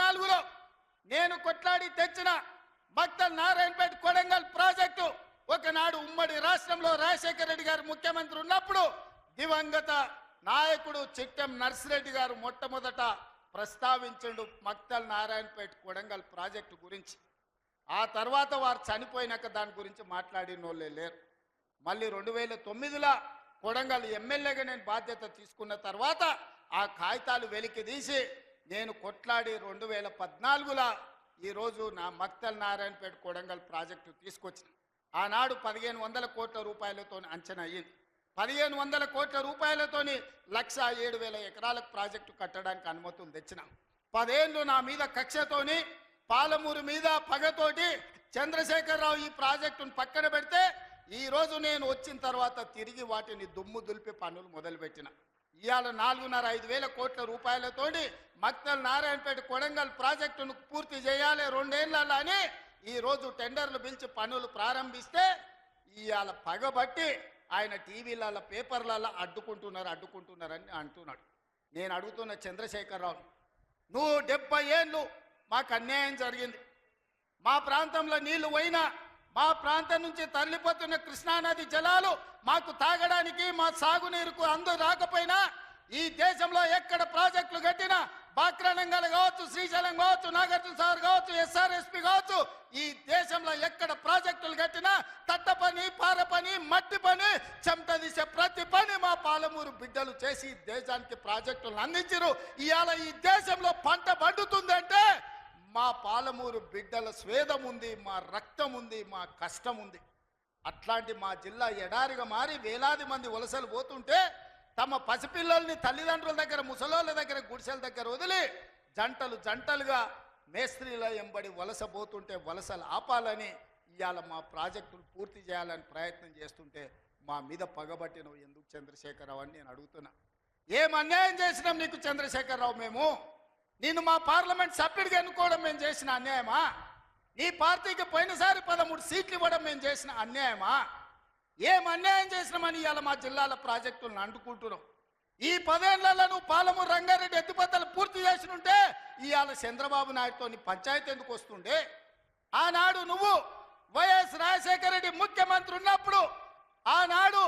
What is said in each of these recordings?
2014లో నేను కొట్లాడి తెచ్చిన మక్తల్ నారాయణపేట కొడంగల్ ప్రాజెక్టు ఒకనాడు ఉమ్మడి రాష్ట్రంలో రాజశేఖర రెడ్డి గారు ముఖ్యమంత్రి ఉన్నప్పుడు దివంగత నాయకుడు చిట్టెం నర్సిరెడ్డి గారు మొట్టమొదట ప్రస్తావించండు మక్తల్ నారాయణపేట కొడంగల్ ప్రాజెక్టు గురించి. ఆ తర్వాత వారు చనిపోయినాక దాని గురించి మాట్లాడిన వాళ్ళే లేరు. మళ్ళీ 2009లో కొడంగల్ ఎమ్మెల్యేగా నేను బాధ్యత తీసుకున్న తర్వాత ఆ కాగితాలు వెలికి తీసి నేను కొట్లాడి 2014లో ఈరోజు నా మక్తల్ నారాయణపేట కొడంగల్ ప్రాజెక్టు తీసుకొచ్చిన. ఆనాడు 1500 కోట్ల రూపాయలతో అంచనా అయ్యింది. 1500 కోట్ల రూపాయలతోని 1,07,000 ఎకరాలకు ప్రాజెక్టు కట్టడానికి అనుమతులు తెచ్చిన. 10 ఏళ్ళు నా మీద కక్షతోని పాలమూరు మీద పగతోటి చంద్రశేఖరరావు ఈ ప్రాజెక్టును పక్కన పెడితే ఈరోజు నేను వచ్చిన తర్వాత తిరిగి వాటిని దుమ్ము దులిపి పనులు మొదలుపెట్టిన. ఇవాళ 4,500 కోట్ల రూపాయలతోటి మక్తల్ నారాయణపేట కొడంగల్ ప్రాజెక్టును పూర్తి చేయాలి 2 ఏళ్ళలో అని ఈరోజు టెండర్లు పిలిచి పనులు ప్రారంభిస్తే ఇవాళ పగబట్టి ఆయన టీవీలలో పేపర్లలో అడ్డుకుంటున్నారని అంటున్నాడు. నేను అడుగుతున్న చంద్రశేఖరరావు, నువ్వు 70 ఏళ్ళు మాకు అన్యాయం జరిగింది. మా ప్రాంతంలో నీళ్లు పోయినా మా ప్రాంతం నుంచి తరలిపోతున్న కృష్ణానది జలాలు మాకు తాగడానికి మా సాగునీరుకు అందు రాకపోయినా ఈ దేశంలో ఎక్కడ ప్రాజెక్టులు కట్టినా బాక్రానంగల్ కావచ్చు, శ్రీశైలం కావచ్చు, నాగార్జున సాగర్ కావచ్చు, ఎస్ఆర్ఎస్పి కావచ్చు, ఈ దేశంలో ఎక్కడ ప్రాజెక్టులు కట్టినా తట్ట పని, పార పని, మట్టి పని, చెమట తీసే ప్రతి పని మా పాలమూరు బిడ్డలు చేసి దేశానికి ప్రాజెక్టులను అందించారు. ఇవాళ ఈ దేశంలో పంట పండుతుందంటే మా పాలమూరు బిడ్డల స్వేదం ఉంది, మా రక్తం ఉంది, మా కష్టం ఉంది. అట్లాంటి మా జిల్లా ఎడారిగా మారి వేలాది మంది వలసలు పోతుంటే తమ పసిపిల్లల్ని తల్లిదండ్రుల దగ్గర, ముసలోళ్ళ దగ్గర, గుడిసెల దగ్గర వదిలి జంటలుగా మేస్త్రీల ఎంబడి వలస పోతుంటే వలసలు ఆపాలని ఇవాళ మా ప్రాజెక్టులు పూర్తి చేయాలని ప్రయత్నం చేస్తుంటే మా మీద పగబట్టినవు ఎందుకు చంద్రశేఖరరావు అని నేను అడుగుతున్నా. ఏం అన్యాయం చేసినాం నీకు చంద్రశేఖరరావు? మేము నిన్ను మా పార్లమెంట్ సభ్యుడిగా ఎన్నుకోవడం మేము చేసిన అన్యాయమా? నీ పార్టీకి పోయినసారి 13 సీట్లు ఇవ్వడం మేము చేసిన అన్యాయమా? ఏం అన్యాయం చేసినామని ఇవాళ మా జిల్లాల ప్రాజెక్టులను అంటుకుంటున్నావు. ఈ 10 ఏళ్లలో నువ్వు పాలమూరు రంగారెడ్డి ఎత్తిపోతలు పూర్తి చేసినుంటే ఇవాళ చంద్రబాబు నాయుడుతో నీ పంచాయతీ ఎందుకు వస్తుండే? ఆనాడు నువ్వు వైఎస్ రాజశేఖర రెడ్డి ముఖ్యమంత్రి ఉన్నప్పుడు ఆనాడు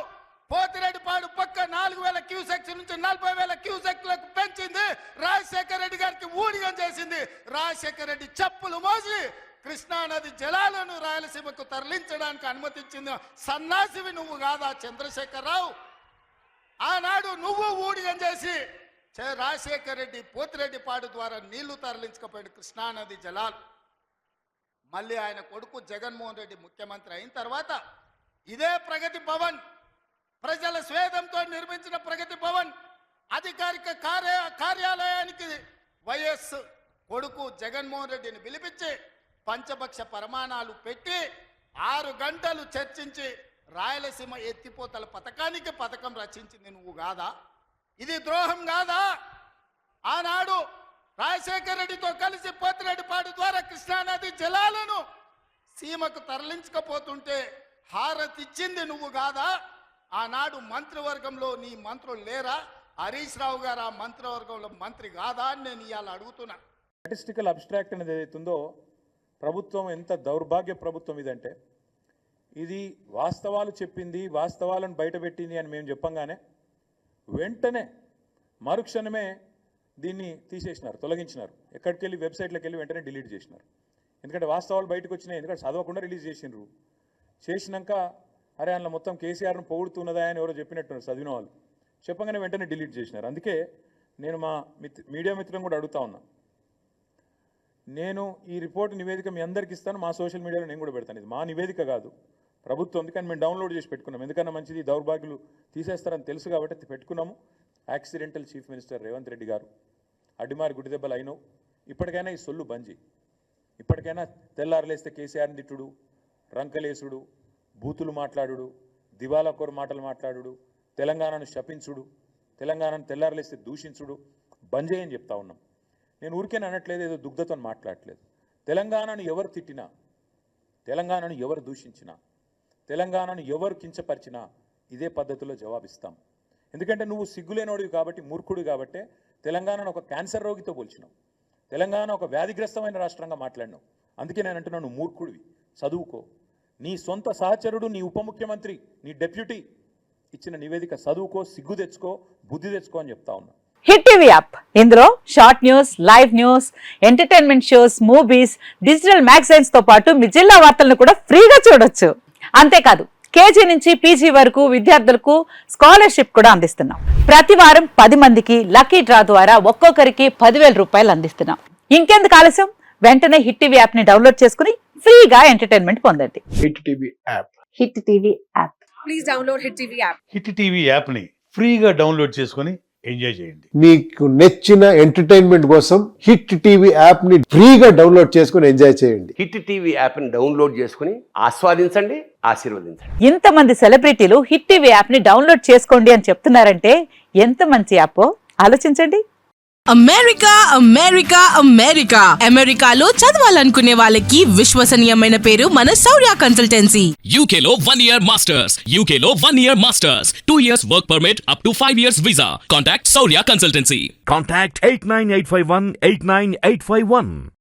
పోతిరెడ్డిపాడు పక్క 4,000 క్యూసెక్స్ నుంచి 40,000 క్యూసెక్లకు పెంచింది. రాజశేఖర రెడ్డి గారికి ఊడిగం చేసింది. రాజశేఖర రెడ్డి చెప్పులు మోసి కృష్ణానది జలాలను రాయలసీమకు తరలించడానికి అనుమతించింది సన్నాసివి నువ్వు కాదా చంద్రశేఖరరావు? ఆనాడు నువ్వు ఊడిగం చేసి రాజశేఖర రెడ్డి పోతిరెడ్డిపాడు ద్వారా నీళ్లు తరలించకపోయిన కృష్ణానది జలాలు మళ్ళీ ఆయన కొడుకు జగన్మోహన్ రెడ్డి ముఖ్యమంత్రి అయిన తర్వాత ఇదే ప్రగతి భవన్, ప్రజల స్వేదంతో నిర్మించిన ప్రగతి భవన్ అధికారిక కార్యాలయానికి వైఎస్ కొడుకు జగన్మోహన్ రెడ్డిని పిలిపించి పంచపక్ష ప్రమాణాలు పెట్టి 6 గంటలు చర్చించి రాయలసీమ ఎత్తిపోతల పథకం రచించింది నువ్వు కాదా? ఇది ద్రోహం కాదా? ఆనాడు రాజశేఖర రెడ్డితో కలిసి పోతిరెడ్డిపాడు ద్వారా కృష్ణానది జలాలను సీమకు తరలించకపోతుంటే హారతిచ్చింది నువ్వు కాదా? ఆనాడు మంత్రివర్గంలో నీ మంత్రులు లేరా? హరీష్ రావు గారు ఆ మంత్రివర్గంలో మంత్రి కాదా అని నేను ఇవాళ అడుగుతున్నా. స్టాటిస్టికల్ అబ్స్ట్రాక్ట్ అనేది ఏదైతుందో ప్రభుత్వం ఎంత దౌర్భాగ్య ప్రభుత్వం ఇదంటే, ఇది వాస్తవాలు చెప్పింది, వాస్తవాలను బయటపెట్టింది అని మేము చెప్పంగానే వెంటనే మరుక్షణమే దీన్ని తీసేసినారు, తొలగించినారు. ఎక్కడికి వెళ్ళి వెబ్సైట్లోకి వెళ్ళి వెంటనే డిలీట్ చేసినారు. ఎందుకంటే వాస్తవాలు బయటకు వచ్చినాయి, ఎందుకంటే చదవకుండా రిలీజ్ చేసినారు. చేసినాక అరే అందులో మొత్తం కేసీఆర్ను పొగుడుతున్నదా అని ఎవరో చెప్పినట్టున్నారు చదివిన వాళ్ళు, చెప్పగానే వెంటనే డిలీట్ చేసినారు. అందుకే నేను మా మీడియా మిత్రులను కూడా అడుగుతా ఉన్నా, నేను ఈ రిపోర్ట్ నివేదిక మీ అందరికీ ఇస్తాను, మా సోషల్ మీడియాలో నేను కూడా పెడతాను. ఇది మా నివేదిక కాదు, ప్రభుత్వం. అందుకని మేము డౌన్లోడ్ చేసి పెట్టుకున్నాం. ఎందుకన్నా మంచిది, దౌర్భాగ్యులు తీసేస్తారని తెలుసు కాబట్టి పెట్టుకున్నాము. Accidental chief minister Revanth Reddy గారు అడ్డిమారి గుడిదెబ్బలు అయినవు, ఇప్పటికైనా ఈ సొల్లు బంజి, ఇప్పటికైనా తెల్లారలేస్తే కేసీఆర్ని తిట్టుడు, రంకలేసుడు, బూతులు మాట్లాడుడు, దివాలా కోరు మాటలు మాట్లాడుడు, తెలంగాణను శపించుడు, తెలంగాణను తెల్లారలేస్తే దూషించుడు బంద్ చేయని చెప్తా ఉన్నాం. నేను ఊరికేనే అనట్లేదు, ఏదో దుగ్ధతో మాట్లాడట్లేదు. తెలంగాణను ఎవరు తిట్టినా, తెలంగాణను ఎవరు దూషించినా, తెలంగాణను ఎవరు కించపరిచినా ఇదే పద్ధతిలో జవాబిస్తాం. ఎందుకంటే నువ్వు సిగ్గులేనోడివి కాబట్టి, మూర్ఖుడు కాబట్టే తెలంగాణను ఒక క్యాన్సర్ రోగితో పోల్చినావు. తెలంగాణ ఒక వ్యాధిగ్రస్తమైన రాష్ట్రంగా మాట్లాడినావు. అందుకే నేను అంటున్నాను, నువ్వు మూర్ఖుడివి, చదువుకో. నీ సొంత సహచరుడు, నీ ఉప ముఖ్యమంత్రి, నీ డెప్యూటీ ఇచ్చిన నివేదిక చదువుకో, సిగ్గు తెచ్చుకో, బుద్ధి తెచ్చుకో అని చెప్తా ఉన్నా. హిట్ టీవీ యాప్, ఇందులో short news, live news, entertainment shows, movies, digital magazines తో పాటు మీ జిల్లా వార్తలను కూడా ఫ్రీగా చూడొచ్చు. అంతేకాదు, కేజీ నుంచి పీజీ వరకు విద్యార్థులకు స్కాలర్షిప్ కూడా అందిస్తున్నాం. ప్రతి వారం 10 మందికి లక్కీ డ్రా ద్వారా ఒక్కొక్కరికి 10,000 రూపాయలు అందిస్తున్నాం. ఇంకెందుకు ఆలస్యం, వెంటనే హిట్ టీవీ యాప్ ని డౌన్లోడ్ చేసుకుని ఫ్రీగా ఎంటర్టైన్మెంట్ పొందండి. Hit TV app. Hit TV app. Please download Hit TV app. Hit TV యాప్ని ఫ్రీగా డౌన్లోడ్ చేసుకొని ఎంజాయ్ చేయండి. మీకు నచ్చిన ఎంటర్టైన్మెంట్ కోసం హిట్ టీవీ యాప్ ని ఫ్రీగా డౌన్లోడ్ చేసుకుని ఎంజాయ్ చేయండి. హిట్ టీవీ యాప్ని డౌన్లోడ్ చేసుకుని ఆస్వాదించండి, ఆశీర్వదించండి. ఇంతమంది సెలబ్రిటీలు హిట్ టీవీ యాప్ ని డౌన్లోడ్ చేసుకోండి అని చెప్తున్నారంటే ఎంత మంచి యాప్ ఆలోచించండి. అమెరికా అమెరికా అమెరికా అమెరికాలో చదవాలనుకునే వాళ్ళకి విశ్వసనీయమైన పేరు మన శౌర్య కన్సల్టెన్సీ. UK లో 1 year masters. UK లో 1 year masters. 2 years work permit up to 5 years visa. Contact Saurya Consultancy. Contact 89851 89851.